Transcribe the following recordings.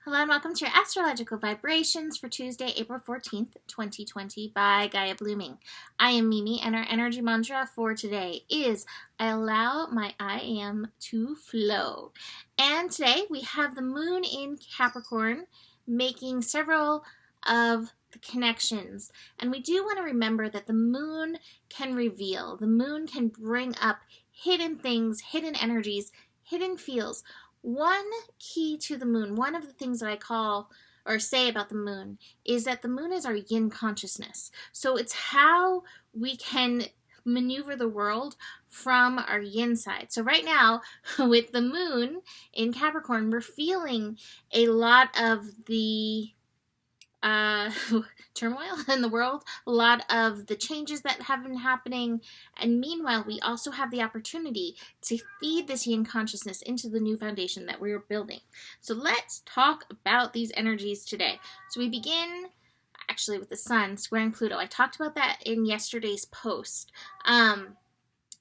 Hello and welcome to your astrological vibrations for Tuesday, April 14th, 2020 by Gaia Blooming. I am Mimi and our energy mantra for today is I allow my I am to flow. And today we have the moon in Capricorn making several of the connections. And we do want to remember that the moon can reveal, the moon can bring up hidden things, hidden energies, hidden feels. One key to the moon, one of the things that I call or say about the moon is that the moon is our yin consciousness. So it's how we can maneuver the world from our yin side. So right now, with the moon in Capricorn, we're feeling a lot of the turmoil in the world, a lot of the changes that have been happening, and meanwhile we also have the opportunity to feed this yin consciousness into the new foundation that we're building. So let's talk about these energies today. So we begin actually with the sun squaring Pluto. I talked about that in yesterday's post.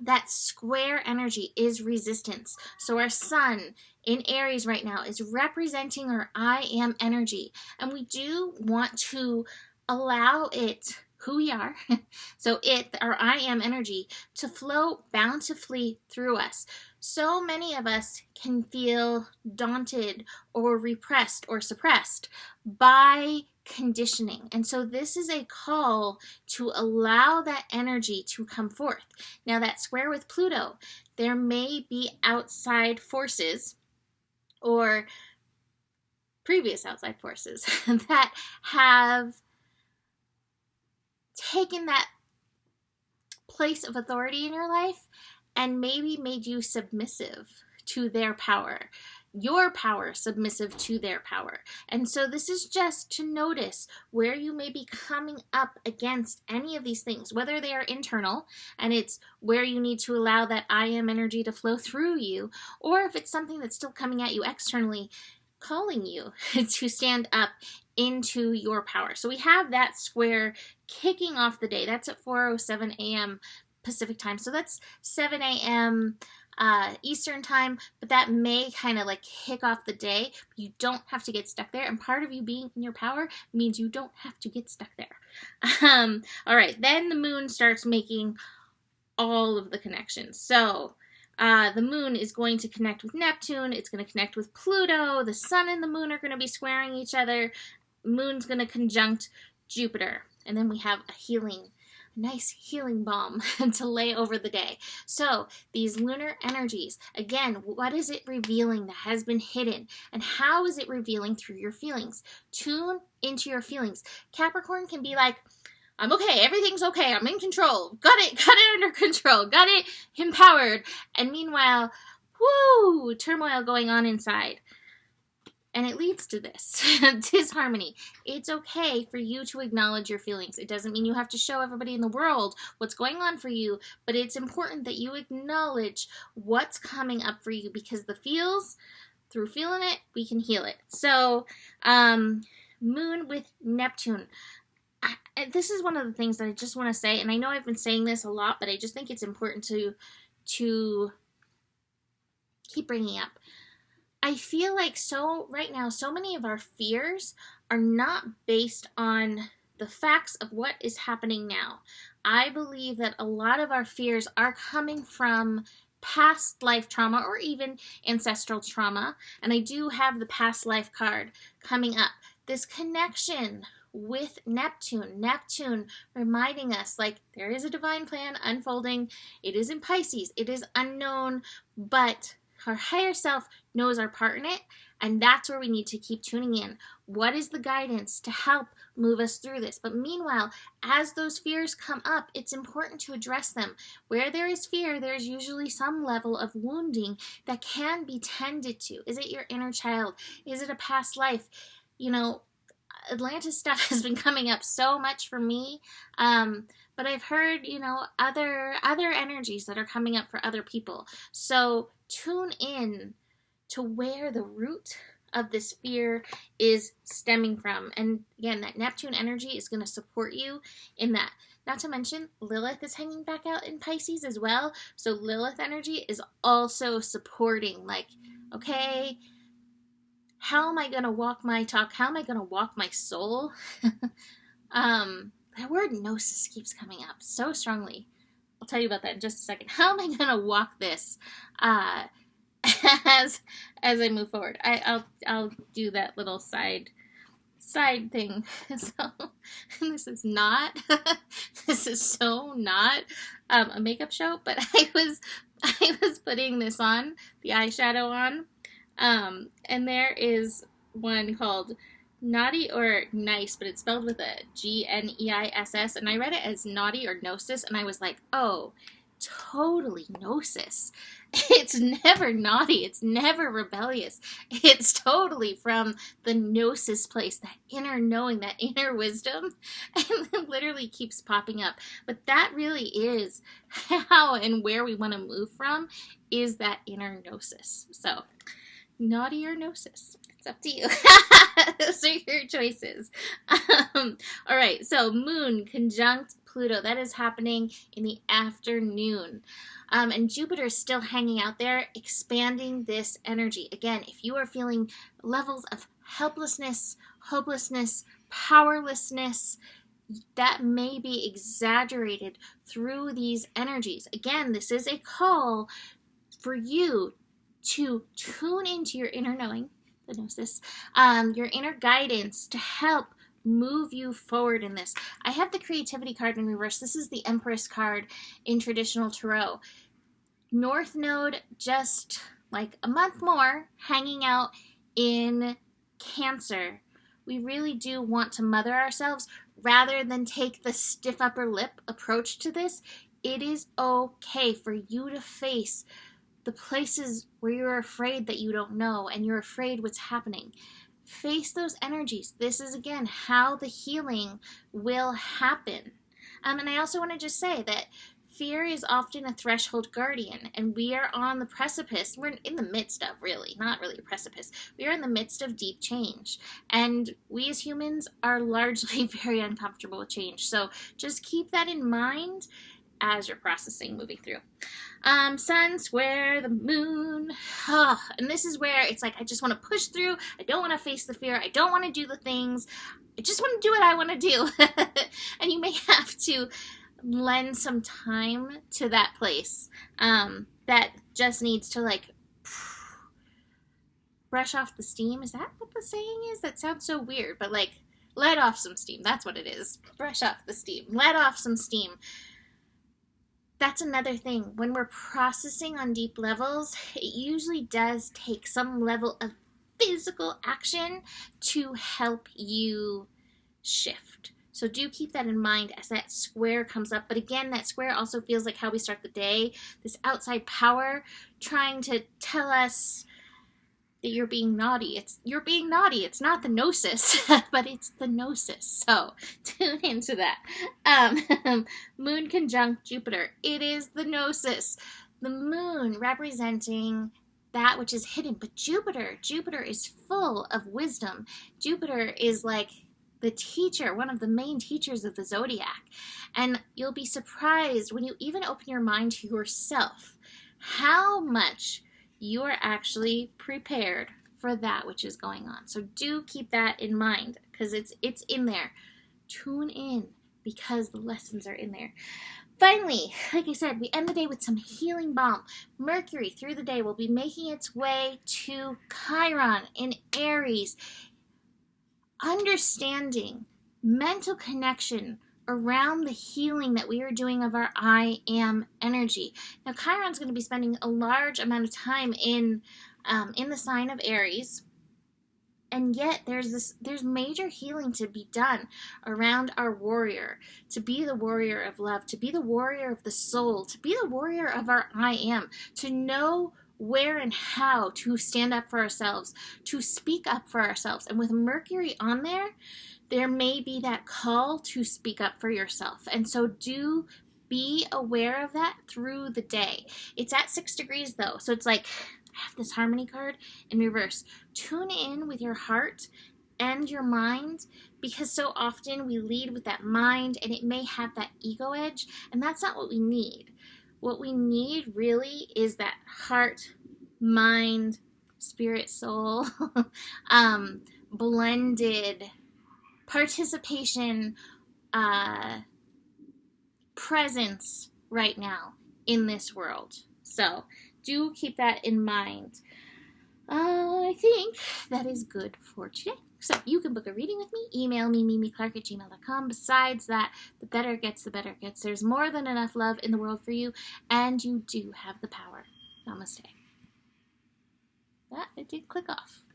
That square energy is resistance. So our sun in Aries right now is representing our I am energy. And we do want to allow it, who we are, so our I am energy, to flow bountifully through us. So many of us can feel daunted or repressed or suppressed by conditioning. And so this is a call to allow that energy to come forth. Now that square with Pluto, there may be outside forces or previous outside forces that have taken that place of authority in your life and maybe made you submissive to their power. Your power submissive to their power. And so this is just to notice where you may be coming up against any of these things, whether they are internal and it's where you need to allow that I am energy to flow through you, or if it's something that's still coming at you externally, calling you to stand up into your power. So we have that square kicking off the day. That's at 4:07 a.m. Pacific time. So that's 7 a.m. Eastern time, but that may kind of like kick off the day. You don't have to get stuck there, and part of you being in your power means you don't have to get stuck there. All right, then the moon starts making all of the connections. So the moon is going to connect with Neptune, it's going to connect with Pluto, the sun and the moon are going to be squaring each other, moon's going to conjunct Jupiter, and then we have a nice healing balm to lay over the day. So these lunar energies, again, what is it revealing that has been hidden? And how is it revealing through your feelings? Tune into your feelings. Capricorn can be like, I'm okay, everything's okay, I'm in control, got it under control, got it empowered. And meanwhile, whoo, turmoil going on inside. And it leads to this disharmony. It's okay for you to acknowledge your feelings. It doesn't mean you have to show everybody in the world what's going on for you, but it's important that you acknowledge what's coming up for you, because the feels, through feeling it, we can heal it. So, moon with Neptune. This is one of the things that I just want to say, and I know I've been saying this a lot, but I just think it's important to keep bringing up. I feel like right now, so many of our fears are not based on the facts of what is happening now. I believe that a lot of our fears are coming from past life trauma or even ancestral trauma. And I do have the past life card coming up. This connection with Neptune reminding us like there is a divine plan unfolding. It is in Pisces. It is unknown, but our higher self knows our part in it, and that's where we need to keep tuning in. What is the guidance to help move us through this? But meanwhile, as those fears come up, it's important to address them. Where there is fear, there's usually some level of wounding that can be tended to. Is it your inner child? Is it a past life? You know, Atlantis stuff has been coming up so much for me. But I've heard, other energies that are coming up for other people. So tune in to where the root of this fear is stemming from. And again, that Neptune energy is going to support you in that. Not to mention, Lilith is hanging back out in Pisces as well. So Lilith energy is also supporting, like, okay, how am I going to walk my talk? How am I going to walk my soul? That word gnosis keeps coming up so strongly. I'll tell you about that in just a second. How am I going to walk this as I move forward? I'll do that little side thing. So this is not this is so not a makeup show, but I was putting this on, the eyeshadow on, and there is one called Naughty or Nice, but it's spelled with a Gneiss, and I read it as naughty or gnosis, and I was like, oh, totally gnosis. It's never naughty, it's never rebellious. It's totally from the gnosis place, that inner knowing, that inner wisdom, and it literally keeps popping up. But that really is how and where we want to move from, is that inner gnosis. So, naughty or gnosis, it's up to you. Those are your choices. All right, so Moon conjunct Pluto. That is happening in the afternoon. And Jupiter is still hanging out there, expanding this energy. Again, if you are feeling levels of helplessness, hopelessness, powerlessness, that may be exaggerated through these energies. Again, this is a call for you to tune into your inner knowing, the gnosis, your inner guidance to help move you forward in this. I have the creativity card in reverse. This is the Empress card in traditional tarot. North Node, just like a month more, hanging out in Cancer. We really do want to mother ourselves rather than take the stiff upper lip approach to this. It is okay for you to face the places where you're afraid that you don't know and you're afraid what's happening. Face those energies. This is, again, how the healing will happen. And I also want to just say that fear is often a threshold guardian, and we are on the precipice. We're in the midst of, really, not really a precipice. We are in the midst of deep change, and we as humans are largely very uncomfortable with change. So just keep that in mind as you're processing, moving through. Sun square the moon. And this is where it's like, I just want to push through. I don't want to face the fear. I don't want to do the things. I just want to do what I want to do. And you may have to lend some time to that place that just needs to, like, brush off the steam. Is that what the saying is? That sounds so weird, but, like, let off some steam. That's what it is. Brush off the steam. Let off some steam. That's another thing. When we're processing on deep levels, it usually does take some level of physical action to help you shift. So do keep that in mind as that square comes up. But again, that square also feels like how we start the day. This outside power trying to tell us that you're being naughty. You're being naughty. It's not the gnosis, but it's the gnosis. So tune into that. Moon conjunct Jupiter. It is the gnosis. The moon representing that which is hidden. But Jupiter is full of wisdom. Jupiter is like the teacher, one of the main teachers of the zodiac. And you'll be surprised when you even open your mind to yourself how much you are actually prepared for that which is going on. So do keep that in mind, because it's in there. Tune in, because the lessons are in there. Finally, like I said, we end the day with some healing balm. Mercury through the day will be making its way to Chiron in Aries. Understanding, mental connection around the healing that we are doing of our I am energy. Now, Chiron's going to be spending a large amount of time in the sign of Aries, and yet there's major healing to be done around our warrior, to be the warrior of love, to be the warrior of the soul, to be the warrior of our I am, to know where and how to stand up for ourselves, to speak up for ourselves. And with Mercury on there may be that call to speak up for yourself. And so do be aware of that through the day. It's at 6 degrees though. So it's like, I have this harmony card in reverse. Tune in with your heart and your mind, because so often we lead with that mind and it may have that ego edge, and that's not what we need. What we need really is that heart, mind, spirit, soul, blended participation, presence right now in this world. So do keep that in mind. I think that is good for today. So you can book a reading with me. Email me, mimiclark@gmail.com. Besides that, the better it gets, the better it gets. There's more than enough love in the world for you, and you do have the power. Namaste. That, it did click off.